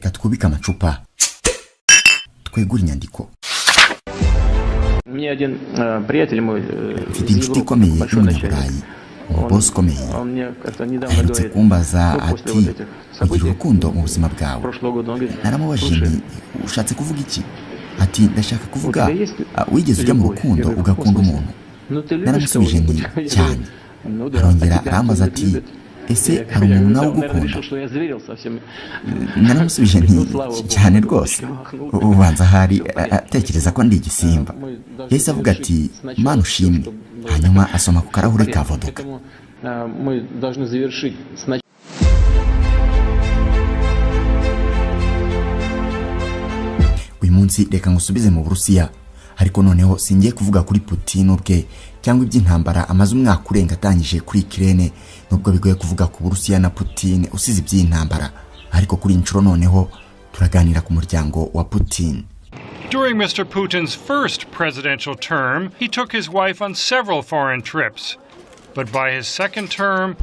reka twubike amacupa twegura inyandiko. Мне один приятель мой из Европы, большой начальник, boss ukomeye aherutse kumbaza ati ugira urukundo mu buzima bwawe. Naramubajije nti ushatse kuvuga iki? Ati ndashaka kuvuga wigeze ujya mu rukundo ugakunda umuntu. Naramusubije nti cyane. Arongera arambaza ati ese hari umuntu nawe ugukunda? Naramusubije nti cyane rwose. Ubanza hari atekereza ko ndi igisimba. Yahise avuga ati Mana ushimwe, hanyuma asoma ku karahure ka vodka. Uyu munsi reka ngusubize mu Burusiya, ariko noneho singiye kuvuga kuri Putin ubwe cyangwa iby'intambara amaze umwaka urenga atangije kuri Ukraine, nubwo bigoye kuvuga ku Burusiya na Putin usize iby'intambara, ariko kuri inshuro noneho turaganira ku muryango wa Putin. During Mr. Putin's first presidential term, he took his wife on several foreign trips. But by his second term,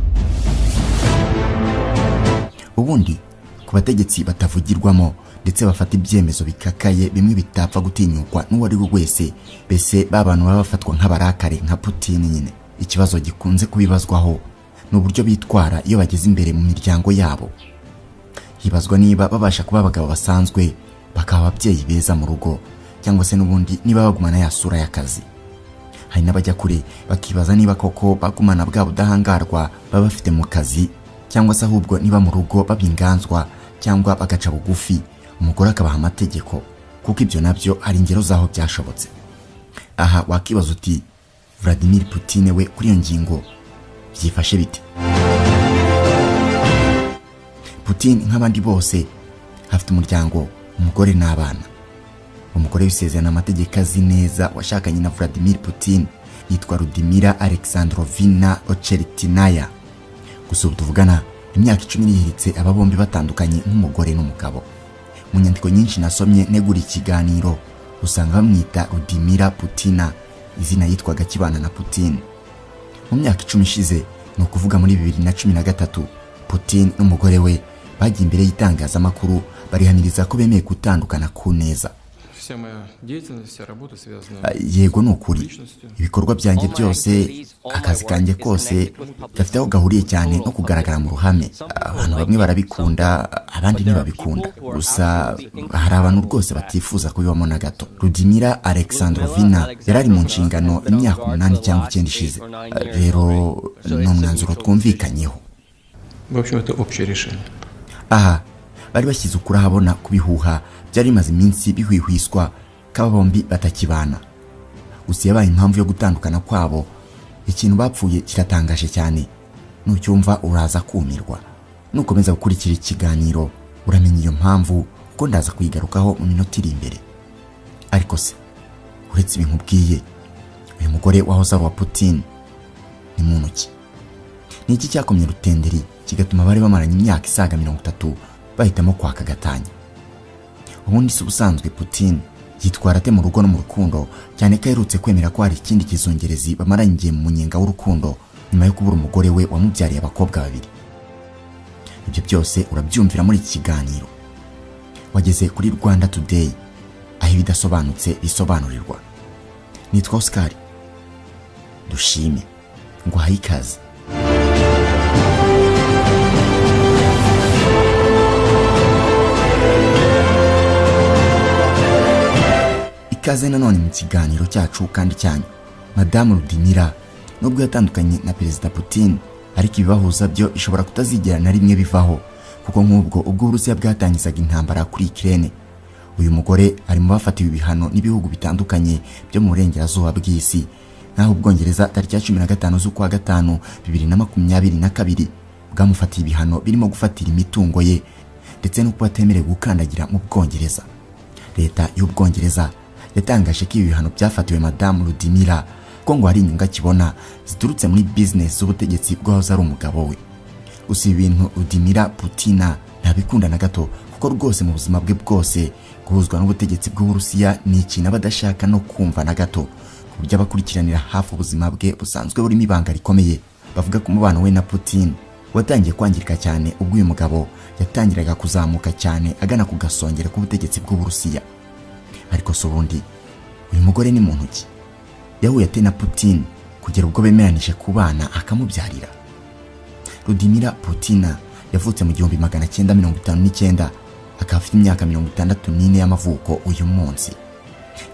ubundi ku bategetsi batavugirwamo ndetse bafata ibyemezo bikakaye bimwe bitapfa gutinyukwa n'uwari wese, bese babantu baba bafatwa nk'abarakare nka Putin nyine. Ikibazo gikunze kubibazwaho n'uburyo bitwara iyo bageze imbere mu miryango yabo. Hibazwa niba babasha kuba abagabo basanzwe, bakaba ababyeyi beza mu rugo, cyangwa se n'ubundi niba bagumana ya sura y'akazi. Hari n'abajya kure bakibaza niba koko bagumana bwa budahangarwa baba bafite mu kazi, cyangwa se ahubwo niba mu rugo babinganzwa cyangwa bagaca bugufi, umugore akabaha amategeko, kuko ibyo nabyo hari ingero zaho byashobotse. Aha wakibaza uti Vladimir Putin we kuri iyo ngingo byifashe bite? Putin nk'abandi bose afite umuryango, umugore n'abana. Umugore wisezerana amategeko azi neza washakanye na Vladimir Putin yitwa Ludmila Alexandrovna Ochertinaya. Gusa tuvugana imyaka 10 yihiritse aba bombi batandukanye nk'umugore n'umugabo. Mu nyandiko nyinshi nasomye negura ikiganiro usanga bamwita Ludmila Putina, izina yitwaga kibana na Putin. Mu myaka 10 ishize, no kuvuga muri 2013, Putin n'umugore we bagiye imbere y'itangazamakuru barihaniriza ko bemeye gutandukana ku neza. Yego n'ukuri, ibikorwa byanjye byose, akazi kanjye kose gafite aho gahuriye cyane no kugaragara mu ruhame. Abantu bamwe barabikunda, abandi ntibabikunda. Gusa hari abantu rwose batifuza kubibamo na gato. Ludmila Alexandrovna yarari mu nshingano imyaka 8 cyangwa 9 ishize. Rero no mwanzuro twumvikanyeho. Aha bari bashyize ukuri ahabona kubihuha byari bimaze iminsi bihwihwiswa kaba bombi batakibana. Gusa yabaye impamvu yo gutandukana kwabo. Ikintu bapfuye kiratangaje cyane, nucyumva uraza kumirwa. Nukomeza gukurikira ikiganiro uramenya iyo mpamvu, ko ndaza kuyigarukaho mu minota iri imbere. Ariko se uretse ibinkubwiye, uyu mugore wahoze ari wa Putin ni muntu ki? Ni iki cyakomye rutenderi kigatuma bari bamaranye imyaka isaga 30 bahitamo kwaka gatanya? Ubundi si ubusanzwe Putin yitwara ate mu rugo no mu rukundo, cyane ko aherutse kwemera ko hari ikindi kizongerezi bamaranye igihe mu munyenga w'urukundo nyuma yo kubura umugore we wamubyariye abakobwa babiri. Ibyo byose urabyumvira muri iki kiganiro. Wageze kuri Rwanda Today, aho ibidasobanutse bisobanurirwa. Nitwa Oscar. Dushime ngo hayikaze. Ikaze nanone mu kiganiro cyacu kandi cyanyu. Madame Ludmila nubwo yatandukanye na Perezida Putin, ariko ibibahuza byo ishobora kutazigera na rimwe bivaho, kuko nk'ubwo ubwo Uburusiya bwatangizaga intambara kuri Ukraine, uyu mugore ari mu bafatiwe ibihano n'ibihugu bitandukanye byo mu burengerazuba bw'isi, naho Ubwongereza tariki ya 15 z'ukwa gatanu 2022 bwamufatiye ibihano birimo gufatira imitungo ye ndetse no kubatemerewe gukandagira mu Bwongereza. Leta y'Ubwongereza yatangaje ko ibihano byafatiwe Madame Ludmila ko ngo hari inyunga kibona ziturutse muri business z'ubutegetsi bw'ahoze ari umugabo we. Gusa ibintu Ludmila Putina ntabikunda na gato, kuko rwose mu buzima bwe bwose guhuzwa n'ubutegetsi bw'Uburusiya ni ikintu abadashaka no kumva na gato, ku buryo abakurikiranira hafi ubuzima bwe busanzwe burimo ibanga rikomeye bavuga ko umubano we na Putin watangiye kwangirika cyane ubwo uyu mugabo yatangiraga kuzamuka cyane agana ku gasongero k'ubutegetsi bw'Uburusiya. Ariko so bundi uyu mugore ni muntu ki? Yahuye ate na Putin kugera ubwo bemeranije kubana akamubyarira? Vladimir Putin yavutse mu 1959 akaba afite imyaka 64 y'amavuko uyu munsi.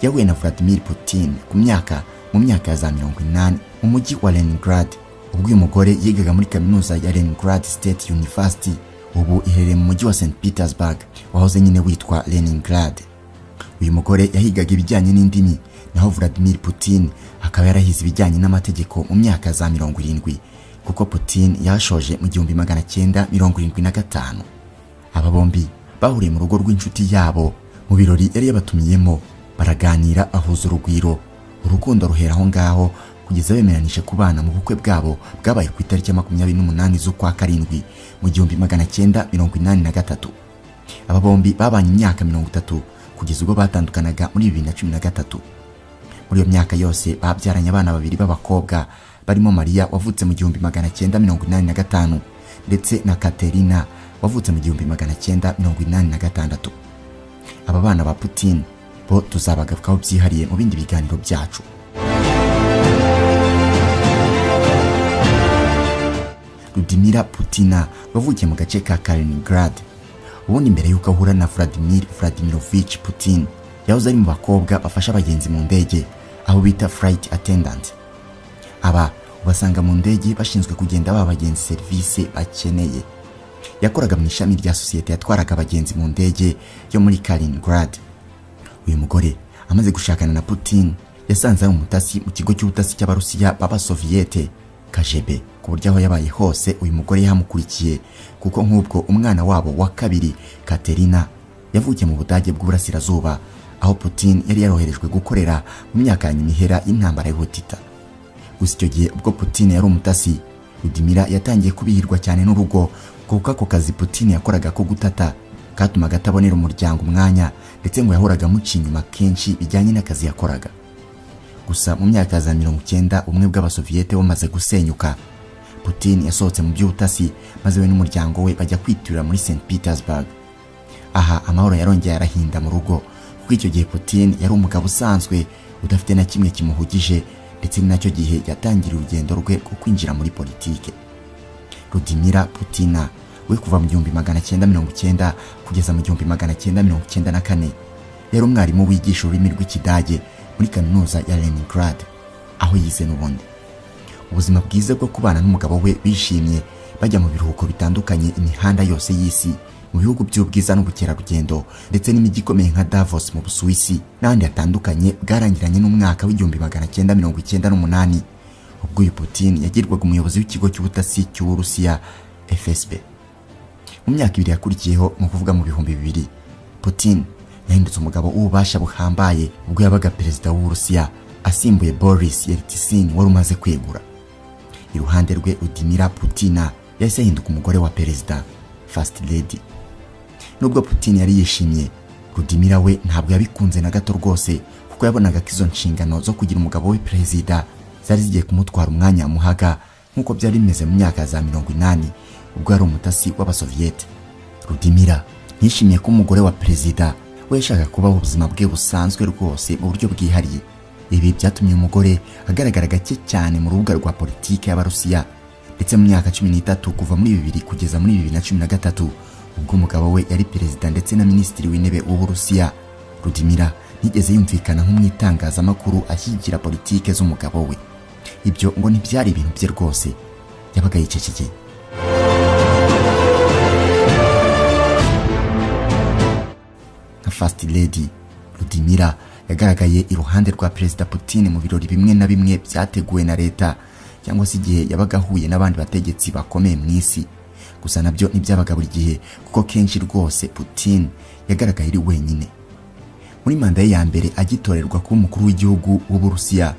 Yahuye na Vladimir Putin mu myaka ya za 80 mu mujyi wa Leningrad ubwo uyu mugore yigaga muri kaminuza ya Leningrad State University ubu iherereye mu mujyi wa St Petersburg wahoze nyine witwa Leningrad. Uyu mugore yahigaga ibijyanye n'indimi naho Vladimir Putin akaba yarahize ibijyanye n'amategeko mu myaka za 70 kuko Putin yashoje mu 1975. Aba bombi bahuriye mu rugo rw'inshuti yabo mu birori yari yabatumiyemo baraganira ahuza urugwiro, urukundo ruhera aho ngaho kugeza bemeranije kubana mu bukwe bwabo bwabaye ku itariki 28 z'ukwa karindwi mu 1983. Aba bombi babanye imyaka 30 kugeza ubwo batandukanaga muri 2013. Muri iyo myaka yose babyaranye abana babiri b'abakobwa barimo Maria wavutse mu 1985 ndetse na Katerina wavutse mu 1986. Aba bana ba Putin bo tuzabagarukaho byihariye mu bindi biganiro byacu. Vladimir Putin wavukiye mu gace ka Kaliningrad. Ubundi mbere yuko ahura na Vladimir Vladimirovich Putin yahoze ari mu bakobwa bafasha abagenzi mu ndege aho bita flight attendant. Aba ubasanga mu ndege bashinzwe kugenda babagenzi service bakeneye. Yakoraga mu ishami rya societe yatwaraga abagenzi mu ndege yo muri Kaliningrad. Uyu mugore amaze gushakana na Putin yasanze ari umutasi mu kigo cy'ubutasi cy'Abarusiya b'Abasoviete KGB ku buryo aho yabaye hose uyu mugore yamukurikiye kuko nk'ubwo umwana wabo wa kabiri Katerina yavukiye mu Budage bw'Uburasirazuba aho Putin yari yaroherejwe gukorera mu myaka ya nyimihera y'intambara y'ubutita. Gusa icyo gihe ubwo Putin yari umutasi, Vladimir yatangiye kubihirwa cyane n'urugo kuko ako kazi Putin yakoraga ko gutata katumaga atabonera umuryango umwanya ndetse ngo yahoraga muca inyuma kenshi bijyanye n'akazi yakoraga. Gusa mu myaka za 90 ubumwe bw'Abasoviete bumaze gusenyuka, Putin yasohotse mu by'ubutasi maze we n'umuryango we bajya kwiturira muri St Petersburg. Aha amahoro yarongeye arahinda mu rugo kuko icyo gihe Putin yari umugabo usanzwe udafite na kimwe kimuhugije ndetse n'acyo gihe yatangira urugendo rwe rwo kwinjira muri politike. Vladimir Putin we kuva mu 1990 kugeza mu 1994 yari umwarimu wigisha ururimi rw'Ikidage muri kaminuza ya Leningrad aho yize n'ubundi. Ubuzima bwiza bwo kubana n'umugabo we bishimye bajya mu biruhuko bitandukanye imihanda yose y'isi mu bihugu by'ubwiza n'ubukerarugendo ndetse n'imijyi ikomeye nka Davos mu Busuwisi n'ahandi hatandukanye bwarangiranye n'umwaka w'1998 ubwo uyu Putin yagirwaga umuyobozi w'ikigo cy'ubutasi cy'Uburusiya FSB. Mu myaka ibiri yakurikiyeho mu kuvuga mu 2000 Putin yahindutse umugabo w'ububasha buhambaye ubwo yabaga perezida w'Uburusiya asimbuye Boris Yeltsin wari umaze kwegura. Iruhande rwe Vladimir Putin yahise ahinduka umugore wa perezida, First Lady. Nubwo Putin yari yishimye, Vladimir we ntabwo yabikunze na gato rwose kuko yabonaga ko izo nshingano zo kugira umugabo we perezida zari zigiye kumutwara umwanya muhaga nkuko byari bimeze mu myaka za 80 ubwo yari umutasi w'Abasoviete. Vladimir yishimiye ko umugore wa perezida we yashaka kubaho ubuzima bwe busanzwe rwose mu buryo bwihariye. Ibi byatumye umugore agaragara gake cyane mu rubuga rwa politike y'Abarusiya ndetse mu myaka 13 kuva muri 2000 kugeza muri 2013 ubwo umugabo we yari perezida ndetse na minisitiri w'intebe w'Uburusiya. Vladimir yigeze yumvikana nk'umwitangazamakuru ashyigikira politike z'umugabo we. Ibyo ngo ntibyari ibintu bye rwose, yabaga yicecekeye. Nka First Lady, Vladimir yagaragaye iruhande rwa Perezida Putin mu birori bimwe na bimwe byateguwe na leta cyangwa se igihe yabaga ahuye n'abandi bategetsi bakomeye mu isi. Gusa nabyo ntibyabaga buri gihe kuko kenshi rwose Putin yagaragaye ari wenyine. Muri manda ye ya mbere agitorerwa kuba umukuru w'igihugu w'Uburusiya,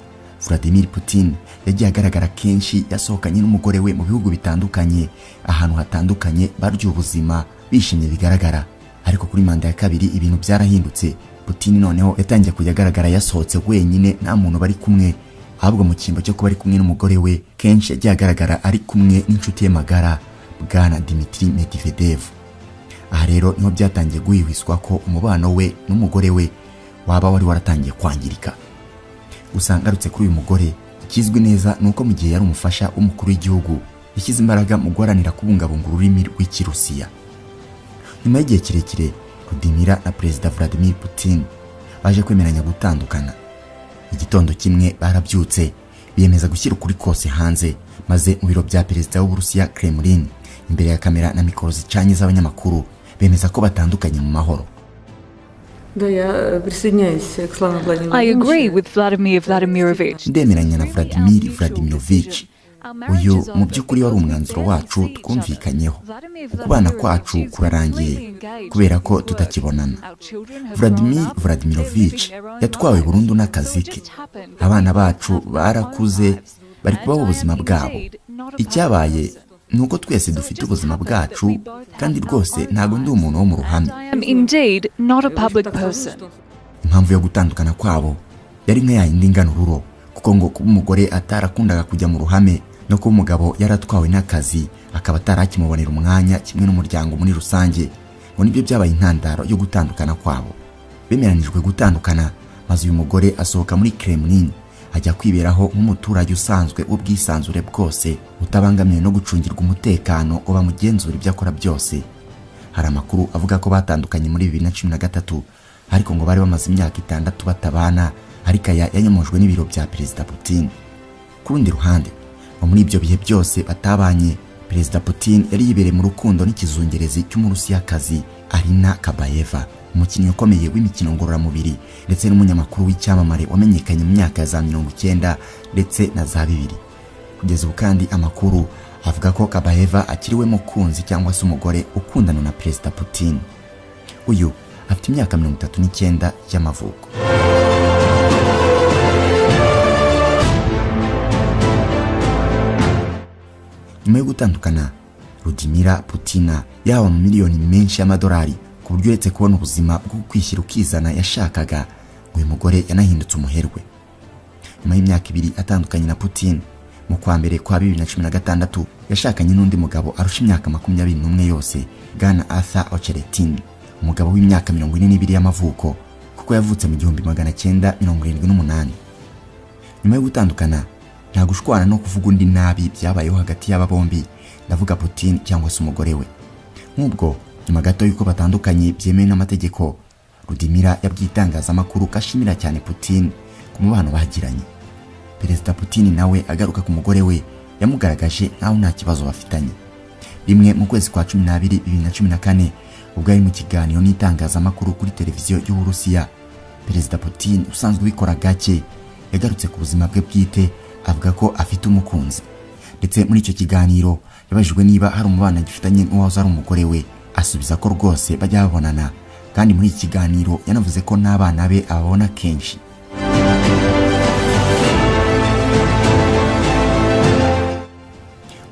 Vladimir Putin yagiye agaragara kenshi yasohokanye n'umugore we mu bihugu bitandukanye ahantu hatandukanye barya ubuzima bishimye bigaragara. Ariko kuri manda ya kabiri ibintu byarahindutse. Putin noneho yatangiye kujya agaragara yasohotse wenyine nta muntu bari kumwe, ahubwo mu cyimbo cyo kuba ari kumwe n'umugore we kenshi yagiye agaragara ari kumwe n'inshuti ye magara Bwana Dmitry Medvedev. Aha rero niho byatangiye guhihwiswa ko umubano we n'umugore we waba wari waratangiye kwangirika. Gusa ngarutse kuri uyu mugore, ikizwi neza nuko mu gihe yari umufasha w'umukuru w'igihugu yashyize imbaraga mu guharanira kubungabunga ururimi rw'Ikirusiya. Nyuma y'igihe kirekire, Rudimira na Perezida Vladimir Putin baje kwemeranya gutandukana. Igitondo kimwe barabyutse biyemeza gushyira ukuri kose hanze, maze mu biro bya Perezida w'Uburusiya Kremlin, imbere ya kamera na mikoro zicanye z'abanyamakuru, bemeza ko batandukanye mu mahoro. I agree with Vladimir Vladimirovich. Ndemeranya na Vladimir Vladimirovich. Uyu mu by'ukuri wari umwanzuro wacu twumvikanyeho. Ukubana kwacu kurarangiye kubera ko tutakibonana. Vladimir Vladimirovich yatwawe burundu n'akazi ke. Abana bacu barakuze, bari kubaho ubuzima bwabo. Icyabaye nuko twese dufite ubuzima bwacu, kandi rwose ntago ndi umuntu wo mu ruhame. Indeed, not a public person. Impamvu yo gutandukana kwabo yari nka yindi nganururo, kuko ngo kuba umugore atarakundaga kujya mu ruhame no kuba umugabo yaratwawe n'akazi akaba atarakimubonera umwanya kimwe n'umuryango muri rusange, ngo nibyo byabaye intandaro yo gutandukana kwabo. Bemeranijwe gutandukana, maze uyu mugore asohoka muri Kremlin ajya kwiberaho nk'umuturage usanzwe w'ubwisanzure bwose, utabangamiwe no gucungirwa umutekano ngo bamugenzura ibyo akora byose. Hari amakuru avuga ko batandukanye muri 2013, ariko ngo bari bamaze imyaka 6 batabana, ariko yanyamujwe n'ibiro bya Perezida Putin. Ku rundi ruhande, muri ibyo bihe byose batabanye, Perezida Putin yari yibereye mu rukundo n'ikizungerezi cy'Umurusiyakazi Arina Kabayeva, umukinnyi ukomeye w'imikino ngororamubiri ndetse n'umunyamakuru w'icyamamare wamenyekanye mu myaka ya za 90 ndetse na za 2000. Kugeza ubu kandi amakuru avuga ko Kabayeva akiriwe mukunzi cyangwa se umugore ukundana na Perezida Putin. Uyu afite imyaka 39 y'amavuko. Nyuma yo gutandukana, Rudimira Putina yaba mu miliyoni menshi y'amadolari, ku buryo uretse kubona ubuzima bwo kwishyira ukizana yashakaga, uyu mugore yanahindutse umuherwe. Nyuma y'imyaka 2 atandukanye na Putin, mu kwa mbere kwa 2016 yashakanye n'undi mugabo arusha imyaka 21 yose, Bwana Ateye, umugabo w'imyaka 42 y'amavuko, kuko yavutse mu 1978. Nyuma yo gutandukana, nta gushwana no kuvuga undi nabi byabayeho hagati y'aba bombi, ndavuga Putin cyangwa se umugore we. Nk'ubwo nyuma gato yuko batandukanye byemewe n'amategeko, Rudimira yabwitangazamakuru kashimira cyane Putin ku mubano bagiranye. Perezida Putin nawe agaruka ku mugore we, yamugaragaje nkaho nta kibazo bafitanye. Rimwe mu kwezi kwa 12 2014, ubwo ari mu kiganiro n'itangazamakuru kuri televiziyo y'Uburusiya, Perezida Putin usanzwe bikora gake yagarutse ku buzima bwe bwite, avuga ko afite umukunzi. Ndetse muri icyo kiganiro yabajijwe niba hari umubano agifitanye n'uwahoze ari umugore we, asubiza ko rwose bajya babonana, kandi muri iki kiganiro yanavuze ko n'abana be ababona kenshi.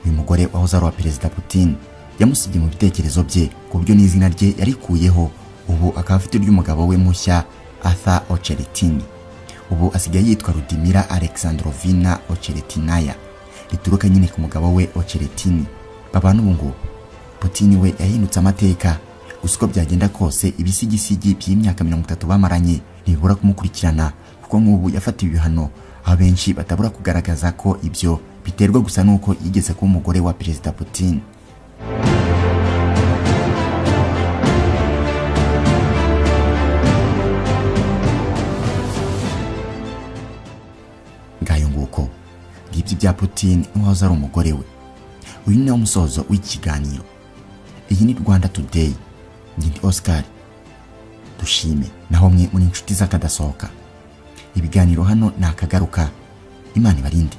Uyu mugore wahoze ari wa Perezida Putin yamusibye mu bitekerezo bye, ku buryo n'izina rye yarikuyeho, ubu akaba afite ry'umugabo we mushya Ateye. Ubu asigaye yitwa Rudimira Alexandrovna Ocheretinaya, rituruka nyine ku mugabo we Ocheretini. Babana ubu ngubu. Putin we yahindutse amateka, gusa uko byagenda kose ibisigisigi by'imyaka 30 bamaranye ntibura kumukurikirana, kuko nk'ubu yafatiwe ibihano, aho benshi batabura kugaragaza ko ibyo biterwa gusa nuko yigeze kuba umugore wa Perezida Putin. Ngayo nguko ngibyo bya Putin n'uwahoze ari umugore we. Uyu ni umusozo w'ikiganiro. Iyi ni Rwanda Today. Ndi Oscar. Dushime naho mwe muri inshuti z'akadasohoka. Ibiganiro hano nakagaruka. Imana ibarinde.